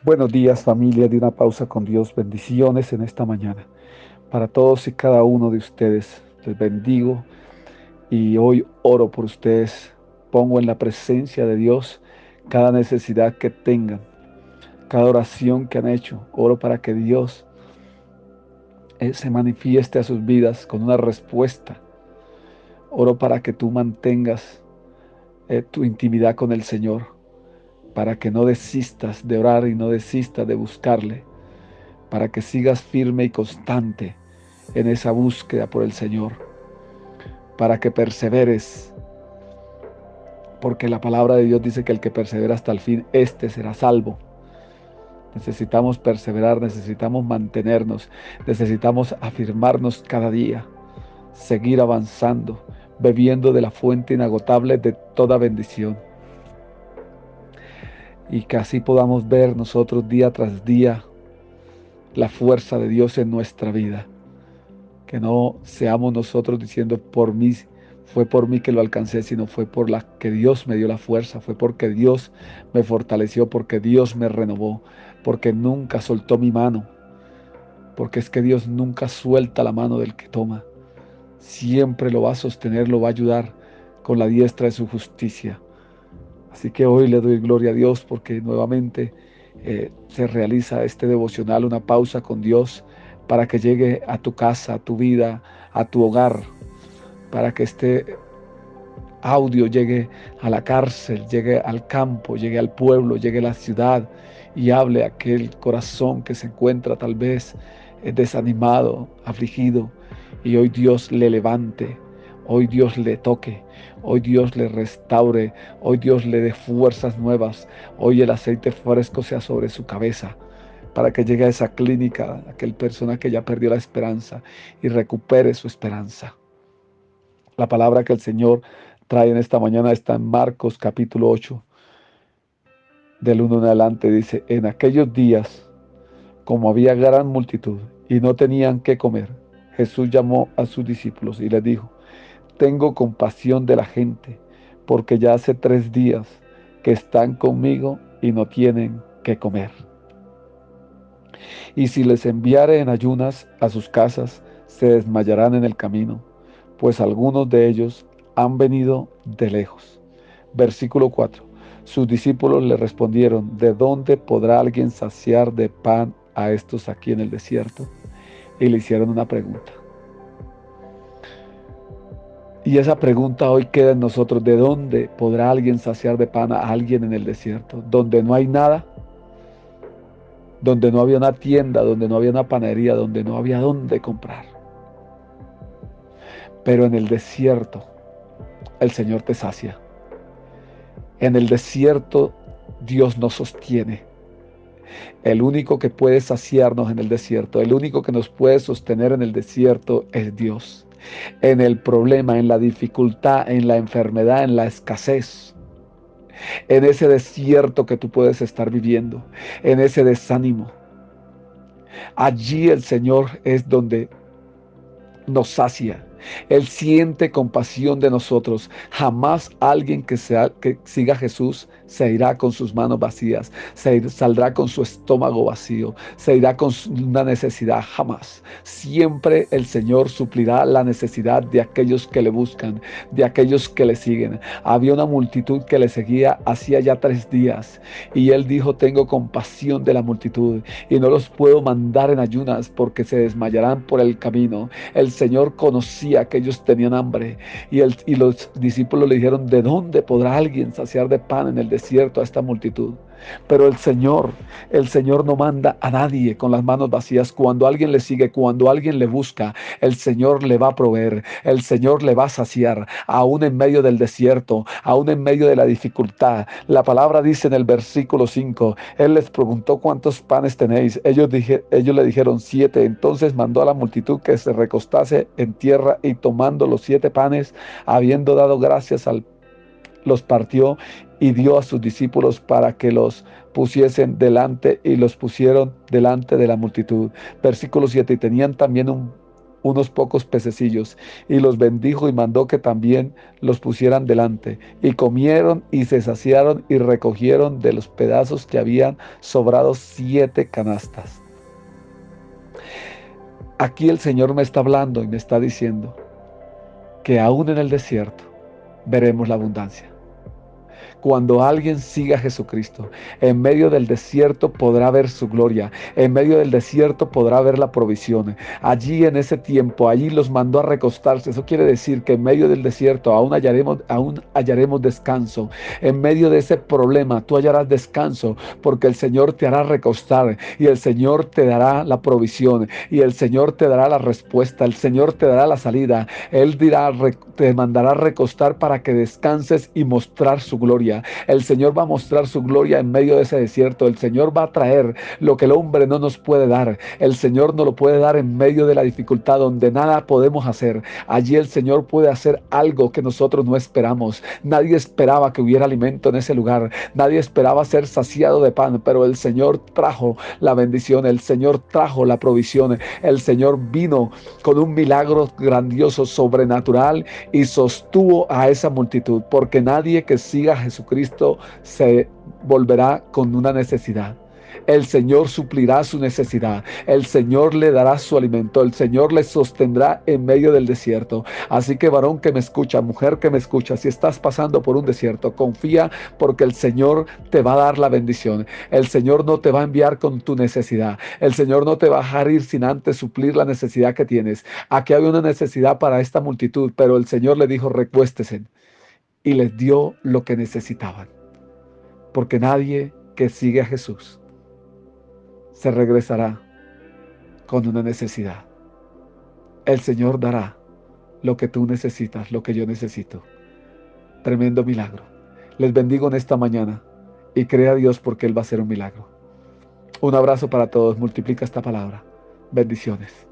Buenos días, familia de Una Pausa con Dios. Bendiciones en esta mañana. Para todos y cada uno de ustedes, les bendigo y hoy oro por ustedes. Pongo en la presencia de Dios cada necesidad que tengan, cada oración que han hecho. Oro para que Dios se manifieste a sus vidas con una respuesta. Oro para que tú mantengas tu intimidad con el Señor, para que no desistas de orar y no desistas de buscarle, para que sigas firme y constante en esa búsqueda por el Señor, para que perseveres, porque la palabra de Dios dice que el que persevera hasta el fin, éste será salvo. Necesitamos perseverar, necesitamos mantenernos, necesitamos afirmarnos cada día, seguir avanzando, bebiendo de la fuente inagotable de toda bendición, y que así podamos ver nosotros día tras día la fuerza de Dios en nuestra vida. Que no seamos nosotros diciendo fue por mí que lo alcancé, sino fue por la que Dios me dio la fuerza, fue porque Dios me fortaleció, porque Dios me renovó, porque nunca soltó mi mano, porque es que Dios nunca suelta la mano del que toma, siempre lo va a sostener, lo va a ayudar con la diestra de su justicia. Así que hoy le doy gloria a Dios porque nuevamente se realiza este devocional, una pausa con Dios, para que llegue a tu casa, a tu vida, a tu hogar, para que este audio llegue a la cárcel, llegue al campo, llegue al pueblo, llegue a la ciudad y hable a aquel corazón que se encuentra tal vez desanimado, afligido, y hoy Dios le levante, hoy Dios le toque, hoy Dios le restaure, hoy Dios le dé fuerzas nuevas, hoy el aceite fresco sea sobre su cabeza, para que llegue a esa clínica, aquel persona que ya perdió la esperanza y recupere su esperanza. La palabra que el Señor trae en esta mañana está en Marcos capítulo 8, del 1 en adelante. Dice: en aquellos días, como había gran multitud y no tenían qué comer, Jesús llamó a sus discípulos y les dijo: tengo compasión de la gente, porque ya hace 3 días que están conmigo y no tienen qué comer. Y si les enviare en ayunas a sus casas, se desmayarán en el camino, pues algunos de ellos han venido de lejos. Versículo 4. Sus discípulos le respondieron: ¿de dónde podrá alguien saciar de pan a estos aquí en el desierto? Y le hicieron una pregunta. Y esa pregunta hoy queda en nosotros: ¿de dónde podrá alguien saciar de pan a alguien en el desierto? Donde no hay nada, donde no había una tienda, donde no había una panadería, donde no había dónde comprar. Pero en el desierto el Señor te sacia. En el desierto Dios nos sostiene. El único que puede saciarnos en el desierto, el único que nos puede sostener en el desierto es Dios. En el problema, en la dificultad, en la enfermedad, en la escasez, en ese desierto que tú puedes estar viviendo, en ese desánimo, allí el Señor es donde nos sacia. Él siente compasión de nosotros. Jamás alguien que siga a Jesús se irá con sus manos vacías, saldrá con su estómago vacío, se irá con una necesidad. Jamás. Siempre el Señor suplirá la necesidad de aquellos que le buscan, de aquellos que le siguen. Había una multitud que le seguía hacía ya 3 días y él dijo: tengo compasión de la multitud y no los puedo mandar en ayunas porque se desmayarán por el camino. El Señor conocía que ellos tenían hambre y los discípulos le dijeron: ¿de dónde podrá alguien saciar de pan en el desierto a esta multitud? Pero el Señor no manda a nadie con las manos vacías. Cuando alguien le sigue, cuando alguien le busca, el Señor le va a proveer, el Señor le va a saciar, aún en medio del desierto, aún en medio de la dificultad. La palabra dice en el versículo 5, Él les preguntó: ¿cuántos panes tenéis? Ellos le dijeron: 7. Entonces mandó a la multitud que se recostase en tierra, y tomando los 7 panes, habiendo dado gracias los partió y dio a sus discípulos para que los pusiesen delante, y los pusieron delante de la multitud. Versículo 7. Y tenían también unos pocos pececillos, y los bendijo y mandó que también los pusieran delante. Y comieron y se saciaron y recogieron de los pedazos que habían sobrado 7 canastas. Aquí el Señor me está hablando y me está diciendo que aún en el desierto veremos la abundancia. Cuando alguien siga a Jesucristo, en medio del desierto podrá ver su gloria, en medio del desierto podrá ver la provisión. Allí en ese tiempo, allí los mandó a recostarse. Eso quiere decir que en medio del desierto aún hallaremos descanso. En medio de ese problema tú hallarás descanso, porque el Señor te hará recostar y el Señor te dará la provisión y el Señor te dará la respuesta, el Señor te dará la salida. Él dirá, te mandará recostar para que descanses y mostrar su gloria. El Señor va a mostrar su gloria en medio de ese desierto. El Señor va a traer lo que el hombre no nos puede dar. El Señor nos lo puede dar en medio de la dificultad donde nada podemos hacer. Allí el Señor puede hacer algo que nosotros no esperamos. Nadie esperaba que hubiera alimento en ese lugar. Nadie esperaba ser saciado de pan, pero el Señor trajo la bendición. El Señor trajo la provisión. El Señor vino con un milagro grandioso, sobrenatural, y sostuvo a esa multitud, porque nadie que siga a Jesucristo se volverá con una necesidad. El Señor suplirá su necesidad. El Señor le dará su alimento. El Señor le sostendrá en medio del desierto. Así que varón que me escucha, mujer que me escucha, si estás pasando por un desierto, confía, porque el Señor te va a dar la bendición. El Señor no te va a enviar con tu necesidad. El Señor no te va a dejar ir sin antes suplir la necesidad que tienes. Aquí había una necesidad para esta multitud, pero el Señor le dijo, recuéstese, y les dio lo que necesitaban. Porque nadie que sigue a Jesús se regresará con una necesidad. El Señor dará lo que tú necesitas, lo que yo necesito. Tremendo milagro. Les bendigo en esta mañana y crea a Dios, porque Él va a hacer un milagro. Un abrazo para todos. Multiplica esta palabra. Bendiciones.